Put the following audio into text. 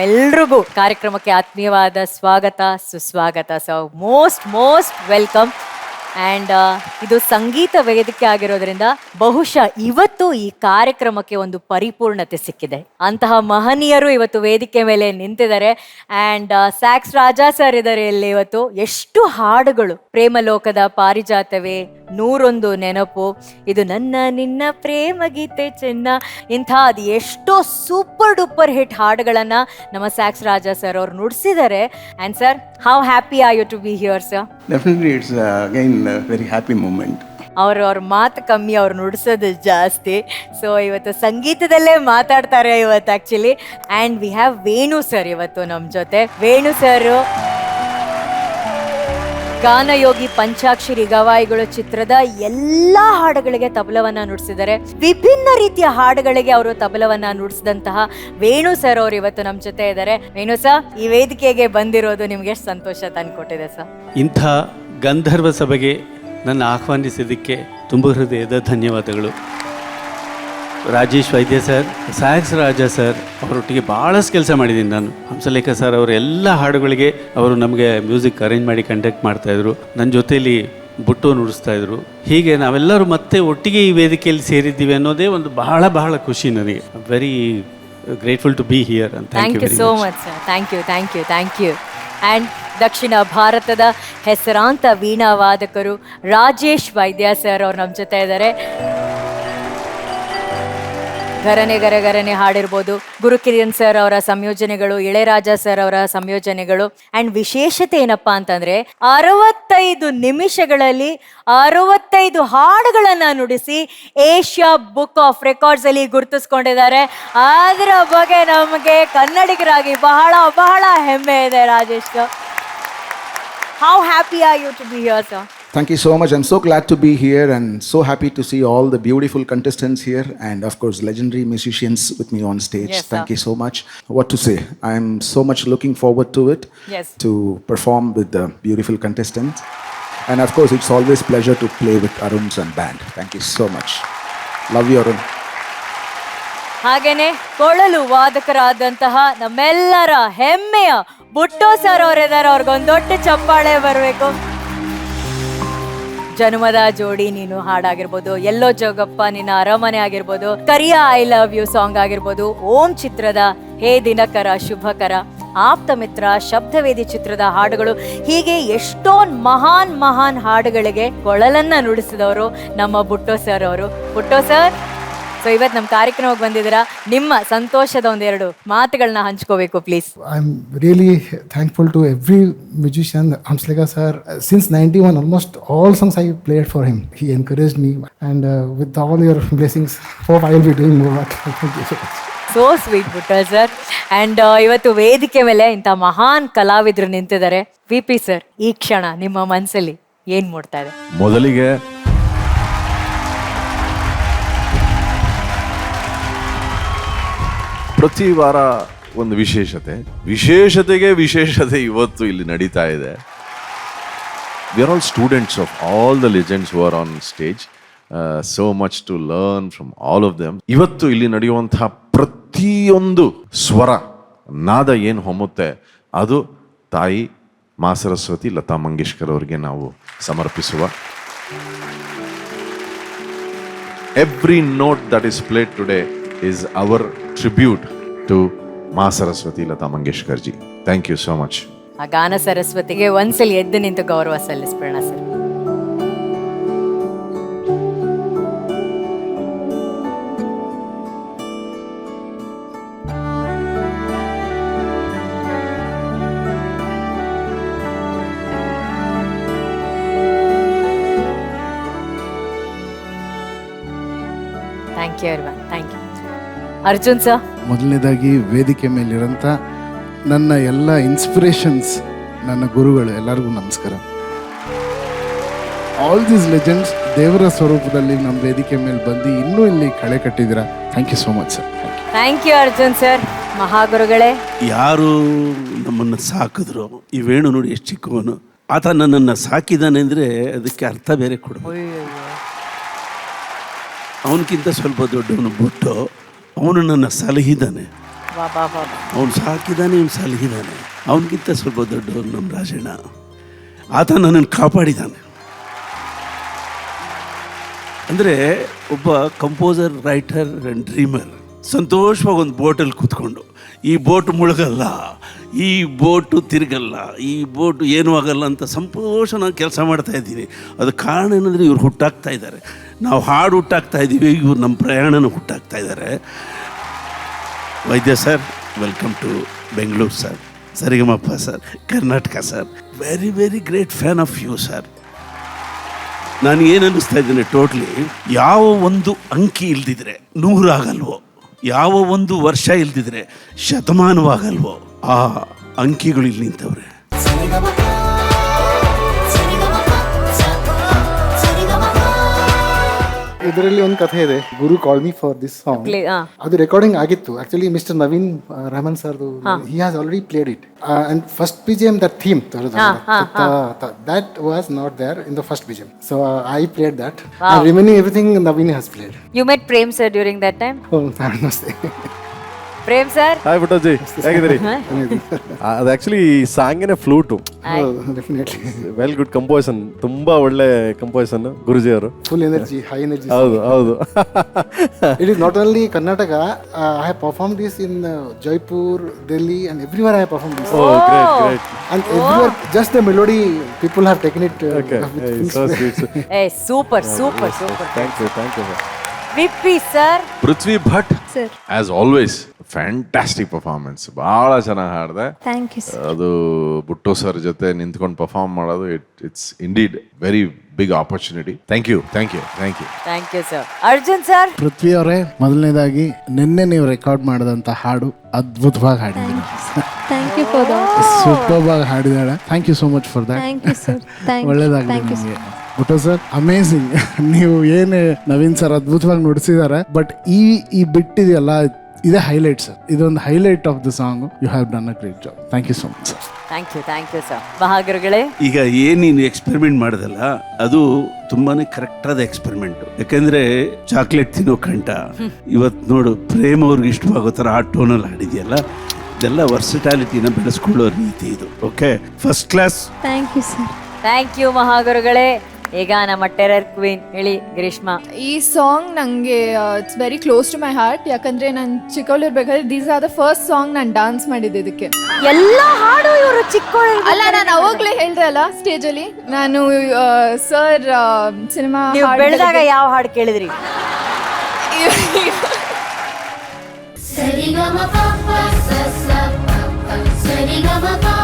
ಎಲ್ರಿಗೂ ಕಾರ್ಯಕ್ರಮಕ್ಕೆ ಆತ್ಮೀಯವಾದ ಸ್ವಾಗತ ಸುಸ್ವಾಗತ. So most welcome. ಆ್ಯಂಡ್ ಇದು ಸಂಗೀತ ವೇದಿಕೆ ಆಗಿರೋದ್ರಿಂದ ಬಹುಶಃ ಇವತ್ತು ಈ ಕಾರ್ಯಕ್ರಮಕ್ಕೆ ಒಂದು ಪರಿಪೂರ್ಣತೆ ಸಿಕ್ಕಿದೆ. ಅಂತಹ ಮಹನೀಯರು ಇವತ್ತು ವೇದಿಕೆ ಮೇಲೆ ನಿಂತಿದ್ದಾರೆ. ಆ್ಯಂಡ್ ಸ್ಯಾಕ್ಸ್ ರಾಜಾ ಸರ್ ಇದ್ದಾರೆ ಇಲ್ಲಿ ಇವತ್ತು. ಎಷ್ಟು ಹಾಡುಗಳು, ಪ್ರೇಮಲೋಕದ ಪಾರಿಜಾತವೇ, 101 ನೆನಪು, ಇದು ನನ್ನ ನಿನ್ನ ಪ್ರೇಮ ಗೀತೆ ಚೆನ್ನ, ಇಂಥ ಅದು ಎಷ್ಟೋ ಸೂಪರ್ ಡೂಪರ್ ಹಿಟ್ ಹಾಡುಗಳನ್ನ ನಮ್ಮ ಸ್ಯಾಕ್ಸ್ ರಾಜಾ ಸರ್ ಅವ್ರು ನುಡಿಸಿದ್ದಾರೆ. And sir, how happy are you to be here sir? Definitely, it's again a very happy moment. ಅವ್ರ ಮಾತು ಕಮ್ಮಿ, ಅವ್ರು ನುಡಿಸೋದು ಜಾಸ್ತಿ. ಸೊ ಇವತ್ತು ಸಂಗೀತದಲ್ಲೇ ಮಾತಾಡ್ತಾರೆ ಇವತ್ತು actually. And we have Venu sir ಇವತ್ತು ನಮ್ಮ ಜೊತೆ. ವೇಣು ಸರ್ ಗಾನಯೋಗಿ ಪಂಚಾಕ್ಷರಿ ಗವಾಯಿಗಳು ಚಿತ್ರದ ಎಲ್ಲಾ ಹಾಡುಗಳಿಗೆ ತಬಲವನ್ನ ನುಡಿಸಿದ್ದಾರೆ. ವಿಭಿನ್ನ ರೀತಿಯ ಹಾಡುಗಳಿಗೆ ಅವರು ತಬಲವನ್ನ ನುಡಿಸಿದಂತಹ ವೇಣು ಸರ್ ಅವರು ಇವತ್ತು ನಮ್ಮ ಜೊತೆ ಇದ್ದಾರೆ. ವೇಣು ಸರ್, ಈ ವೇದಿಕೆಗೆ ಬಂದಿರೋದು ನಿಮ್ಗೆ ಎಷ್ಟು ಸಂತೋಷ ತಂದ್ಕೊಟ್ಟಿದೆ ಸರ್? ಇಂಥ ಗಂಧರ್ವ ಸಭೆಗೆ ನನ್ನ ಆಹ್ವಾನಿಸಿದ್ದಕ್ಕೆ ತುಂಬ ಹೃದಯದ ಧನ್ಯವಾದಗಳು. ರಾಜೇಶ್ ವೈದ್ಯ ಸರ್, ಸ್ಯಾಕ್ಸ್ ರಾಜಾ ಸರ್ ಅವರೊಟ್ಟಿಗೆ ಭಾಳಷ್ಟು ಕೆಲಸ ಮಾಡಿದ್ದೀನಿ ನಾನು. ಹಂಸಲೇಖ ಸರ್ ಅವರ ಎಲ್ಲ ಹಾಡುಗಳಿಗೆ ಅವರು ನಮಗೆ ಮ್ಯೂಸಿಕ್ ಅರೇಂಜ್ ಮಾಡಿ ಕಂಡಕ್ಟ್ ಮಾಡ್ತಾಯಿದ್ರು. ನನ್ನ ಜೊತೆಯಲ್ಲಿ ಬುಟ್ಟು ನುಡಿಸ್ತಾಯಿದ್ರು. ಹೀಗೆ ನಾವೆಲ್ಲರೂ ಮತ್ತೆ ಒಟ್ಟಿಗೆ ಈ ವೇದಿಕೆಯಲ್ಲಿ ಸೇರಿದ್ದೀವಿ ಅನ್ನೋದೇ ಒಂದು ಬಹಳ ಖುಷಿ ನನಗೆ. Very grateful to be here. Thank you so much sir. Thank you. And ದಕ್ಷಿಣ ಭಾರತದ ಹೆಸರಾಂತ ವೀಣಾ ವಾದಕರು ರಾಜೇಶ್ ವೈದ್ಯ ಸರ್ ಅವ್ರು ನಮ್ಮ ಜೊತೆ ಇದ್ದಾರೆ. ಗರನೆ ಹಾಡಿರ್ಬೋದು, ಗುರುಕಿರಣ್ ಸರ್ ಅವರ ಸಂಯೋಜನೆಗಳು, ಇಳೆರಾಜ ಸರ್ ಅವರ ಸಂಯೋಜನೆಗಳು. ಆ್ಯಂಡ್ ವಿಶೇಷತೆ ಏನಪ್ಪಾ ಅಂತಂದ್ರೆ 65 ನಿಮಿಷಗಳಲ್ಲಿ 65 ಹಾಡುಗಳನ್ನ ನುಡಿಸಿ ಏಷ್ಯಾ ಬುಕ್ ಆಫ್ ರೆಕಾರ್ಡ್ಸ್ ಅಲ್ಲಿ ಗುರುತಿಸ್ಕೊಂಡಿದ್ದಾರೆ. ಅದರ ಬಗ್ಗೆ ನಮಗೆ ಕನ್ನಡಿಗರಾಗಿ ಬಹಳ ಹೆಮ್ಮೆ ಇದೆ. Rajesh sir, how happy are you to be here sir? Thank you so much. I'm so glad to be here and so happy to see all the beautiful contestants here and of course legendary musicians with me on stage. Yes, Thank you so much. What to say? I'm so much looking forward to it. Yes. To perform with the beautiful contestants. And of course it's always pleasure to play with Arun's and band. Thank you so much. Love you, Arun. ಹಾಗೇನೆ ಕೊಳಲು ವಾದಕರಾದಂತಹ ನಮ್ಮೆಲ್ಲರ ಹೆಮ್ಮೆಯ Butto sir ಅವರಿದ್ದಾರೆ. ಅವ್ರಿಗೊಂದು ದೊಡ್ಡ ಚಪ್ಪಾಳೆ ಬರಬೇಕು. ಜನ್ಮದ ಜೋಡಿ ನೀನು ಹಾಡಾಗಿರ್ಬೋದು, ಎಲ್ಲೋ ಜೋಗಪ್ಪ ನಿನ್ನ ಅರಮನೆ ಆಗಿರ್ಬೋದು, ಕರಿಯ ಐ ಲವ್ ಯು ಸಾಂಗ್ ಆಗಿರ್ಬೋದು, ಓಂ ಚಿತ್ರದ ಹೇ ದಿನಕರ ಶುಭಕರ, ಆಪ್ತ ಮಿತ್ರ, ಶಬ್ದವೇದಿ ಚಿತ್ರದ ಹಾಡುಗಳು, ಹೀಗೆ ಎಷ್ಟೊಂದು ಮಹಾನ್ ಹಾಡುಗಳಿಗೆ ಕೊಳಲನ್ನ ನುಡಿಸಿದವರು ನಮ್ಮ ಬುಟ್ಟೋ ಸರ್ ಅವರು. ಬುಟ್ಟೋ ಸರ್, ಸೊ ಇವತ್ತು ನಮ್ಮ ಕಾರ್ಯಕ್ರಮಕ್ಕೆ ಬಂದಿದ್ದೀರಾ. ನಿಮ್ಮ ಸಂತೋಷದ ಒಂದೆರಡು ಮಾತುಗಳನ್ನ ಹಂಚ್ಕೋಬೇಕು please. I am really thankful to every musician. Hamsalekha sir, since 91 almost all songs I played for him. He encouraged me and with all your blessings hope I will be doing more work. Thank you so much. So sweet ಬುಟ್ಟೋ sir. And ಇವತ್ತು ವೇದಿಕೆ ಮೇಲೆ ಇಂಥ ಮಹಾನ್ ಕಲಾವಿದರು ನಿಂತಿದ್ದಾರೆ. VP. Sir, ಈ ಕ್ಷಣ ನಿಮ್ಮ ಮನಸ್ಸಲ್ಲಿ ಏನು ಮೂಡ್ತಾ ಇದೆ? ಮೊದಲಿಗೆ ಪ್ರತಿ ವಾರ ಒಂದು ವಿಶೇಷತೆ ಇವತ್ತು ಇಲ್ಲಿ ನಡೀತಾ ಇದೆ. We are all students of all the legends who are on stage. So much to learn from all of them. ಇವತ್ತು ಇಲ್ಲಿ ನಡೆಯುವಂತಹ ಪ್ರತಿಯೊಂದು ಸ್ವರ, ನಾದ ಏನು ಹೊಮ್ಮುತ್ತೆ ಅದು ತಾಯಿ ಮಾ ಸರಸ್ವತಿ ಲತಾ ಮಂಗೇಶ್ಕರ್ ಅವರಿಗೆ ನಾವು ಸಮರ್ಪಿಸುವ. Every note that is played today is our tribute to Ma Saraswati Lata Mangeshkar ji. Thank you so much. ಆ ಗಾನ ಸರಸ್ವತಿಗೆ ಒಂದ್ಸಲಿ ಎದ್ದು ನಿಂತು ಗೌರವ ಸಲ್ಲಿಸ್ಬಿಡೋಣ sir. Thank you Arvan. Thank you. Arjun sir, ಮೊದಲನೇದಾಗಿ ವೇದಿಕೆ ಮೇಲಿರೋಂಥ ನನ್ನ ಎಲ್ಲ ಇನ್ಸ್ಪಿರೇಷನ್ಸ್, ನನ್ನ ಗುರುಗಳು ಎಲ್ಲರಿಗೂ ನಮಸ್ಕಾರ. ಆಲ್ ದೀಸ್ ಲೆಜೆಂಡ್ಸ್ ದೇವರ ಸ್ವರೂಪದಲ್ಲಿ ನಮ್ಮ ವೇದಿಕೆ ಮೇಲೆ ಬಂದು ಇನ್ನೂ ಇಲ್ಲಿ ಕಳೆ ಕಟ್ಟಿದ್ದೀರಾ. Thank you so much sir. Thank you Arjun sir. ಮಹಾಗುರುಗಳೇ, ಯಾರು ನಮ್ಮನ್ನು ಸಾಕಿದ್ರು, ಈ ವೇಣು ನೋಡಿ ಎಷ್ಟು ಚಿಕ್ಕವನು, ಆತ ನನ್ನನ್ನು ಸಾಕಿದ್ದಾನೆ ಅಂದರೆ ಅದಕ್ಕೆ ಅರ್ಥ ಬೇರೆ ಕೊಡಬೇಕು. ಅವನಕ್ಕಿಂತ ಸ್ವಲ್ಪ ದೊಡ್ಡವನು ಬುಟ್ಟು, ಅವನು ನನ್ನ ಸಲಹಿದ್ದಾನೆ. ವಾ ಬಾ ಬಾ ಅವನು ಸಾಕಿದ್ದಾನೆ, ಇವನು ಸಲಹಿದ್ದಾನೆ. ಅವನಿಗಿಂತ ಸ್ವಲ್ಪ ದೊಡ್ಡವನು ನಮ್ಮ ರಾಜಣ್ಣ. ಆತ ನನ್ನನ್ನು ಕಾಪಾಡಿದ್ದಾನೆ. ಅಂದರೆ ಒಬ್ಬ ಕಂಪೋಸರ್, ರೈಟರ್ ಆ್ಯಂಡ್ ಡ್ರೀಮರ್ ಸಂತೋಷವಾಗಿ ಒಂದು ಬೋಟಲ್ಲಿ ಕೂತ್ಕೊಂಡು, ಈ ಬೋಟ್ ಮುಳುಗಲ್ಲ, ಈ ಬೋಟು ತಿರುಗಲ್ಲ, ಈ ಬೋಟು ಏನೂ ಆಗಲ್ಲ ಅಂತ ಸಂತೋಷ ನಾನು ಕೆಲಸ ಮಾಡ್ತಾ ಇದ್ದೀನಿ. ಅದು ಕಾರಣ ಏನಂದರೆ ಇವ್ರು ಹುಟ್ಟಾಗ್ತಾ ಇದ್ದಾರೆ. ನಾವು ಹಾಡು ಹುಟ್ಟಾಗ್ತಾ ಇದ್ದೀವಿ, ಇವ್ರು ನಮ್ಮ ಪ್ರಯಾಣನ ಹುಟ್ಟಾಗ್ತಾ ಇದ್ದಾರೆ. Vaidya sir, welcome to Bengaluru sir, Saregamapa sir, Karnataka sir. Very very great fan of you sir. ನಾನು ಏನು ಅನ್ನಿಸ್ತಾ ಇದ್ದೇನೆ, ಟೋಟ್ಲಿ ಯಾವ ಒಂದು ಅಂಕಿ ಇಲ್ದಿದ್ರೆ 100 ಆಗಲ್ವೋ, ಯಾವ ಒಂದು ವರ್ಷ ಇಲ್ದಿದ್ರೆ ಶತಮಾನವಾಗಲ್ವೋ, ಆ ಅಂಕಿಗಳು ಇಲ್ಲಿ ನಿಂತವ್ರೆ. ಇದರಲ್ಲಿ ಒಂದು ಕಥೆ ಇದೆ. Guru call me for this song. ಅದು ರೆಕಾರ್ಡಿಂಗ್ ಆಗಿತ್ತು ಆಕ್ಚುಲಿ. ಮಿಸ್ಟರ್ ನವೀನ್ ರಮನ್ ಸರ್ದು, he has already played it. And first BGM, that theme, that was not there in the first BGM. So I played that. And remaining everything Naveen has played. You met Prem sir during that time? Oh, namaste. Prem sir? Hi ಪುಟ್ಟಜ್ಜಿ, ಹೇಗಿದ್ದೀರಿ? ಅದು actually ಸಾಂಗಿನ flute. Definitely. Well good composition, ತುಂಬಾ ಒಳ್ಳೆ ಕಂಪೋಸನ್ ಗುರುಜಿ ಅವರು. Full energy, high energy. ಹೌದು ಹೌದು. It is not only Karnataka. I have performed this in Jaipur, Delhi, and everywhere I have performed this. Oh, great, great. And everywhere, just the melody, people have taken it. Okay, hey, so sweet. Hey, super, super, super. Thank you, thank you. Vippy sir? Prithvi Bhat, Sir. As always fantastic performance. ಭಾಳ ಚೆನ್ನಾಗಿ ಹಾಡಿದೆ. Thank you sir. ಅದು ಬುಟ್ಟೋ sir ಜೊತೆ ನಿಂತ್ಕೊಂಡು perform ಮಾಡೋದು, it's indeed very big opportunity. Thank you, thank you, thank you. Thank you sir. Arjun sir? Prithvi ಅವರೇ, ಮೊದಲನೇದಾಗಿ ನಿನ್ನೆ ನೀವು ರೆಕಾರ್ಡ್ ಮಾಡಿದಂಥ ಹಾಡು ಅದ್ಭುತವಾಗಿ ಹಾಡಿದ್ದೀರಿ. Thank you for that. Super ಆಗಿ ಹಾಡಿದಾಳೆ. Thank you so much for that. Thank you sir. ಒಳ್ಳೇದಾಗಲಿ ಥ್ಯಾಂಕ್ ಯು ನಿಮಗೆ. Butto sir, amazing. ನೀವು ಏನು ನವೀನ್ ಸರ್ ಅದ್ಭುತವಾಗಿ ನುಡಿಸಿದ್ದಾರೆ. ಬಟ್ ಈ ಬಿಟ್ಟಿದೆಯಲ್ಲ, ಇದೇ ಹೈಲೈಟ್ ಸರ್. ಇದೊಂದು highlight of the song. You have done a great job. Thank you so much sir. Thank you sir. ಮಹಾಗುರುಗಳೇ, ಈಗ ಏನು ನೀನು ಎಕ್ಸ್ಪೆರಿಮೆಂಟ್ ಮಾಡಿದಲ್ಲ, ಅದು ತುಂಬಾನೇ ಕರೆಕ್ಟ್ ಆದ ಎಕ್ಸ್ಪೆರಿಮೆಂಟ್. ಯಾಕಂದ್ರೆ ಚಾಕ್ಲೇಟ್ ತಿನ್ನೋ ಕಂಠ ಇವತ್ತು ನೋಡು, ಪ್ರೇಮ್ ಅವ್ರಿಗೆ ಇಷ್ಟವಾಗೋ ಥರ ಆ ಟೋನಲ್ಲಿ ಹಾಡಿದೆಯಲ್ಲ, ಇದೆಲ್ಲ ವರ್ಸಿಟಾಲಿಟಿನ ಬೆಳೆಸ್ಕೊಳ್ಳೋ ರೀತಿ ಇದು. Okay, first class. Thank you sir. Thank you ಮಹಾಗುರುಗಳೇ. ಈಗ ನಮ್ಮ ಟೆರರ್ ಕ್ವೀನ್ ಹೇಳಿ ಗ್ರೀಷ್ಮಾ. ಈ ಸಾಂಗ್ ನನಗೆ it's very close to my heart. ಯಾಕಂದ್ರೆ ನಾನು ಚಿಕ್ಕವಳಿರ್ಬೇಕಾದ್ರೆ these are the first song ನಾನು ಡಾನ್ಸ್ ಮಾಡಿದ್ದೆ ಇದಕ್ಕೆ. ಎಲ್ಲ ಹಾಡು ಇವರು ಚಿಕ್ಕವಳು. ಅಲ್ಲ, ನಾನು ಅವಾಗಲೇ ಹೇಳ್ದೆ ಅಲ್ಲ ಸ್ಟೇಜಲ್ಲಿ, ನಾನು ಸರ್ ಸಿನಿಮಾ ಬೆಳೆದಾಗ ಯಾವ ಹಾಡು ಕೇಳಿದ್ರಿ? ಸರಿಗಮ ಪಪ್ಪ ಸಸ ಸರಿಗಮ ಪಾ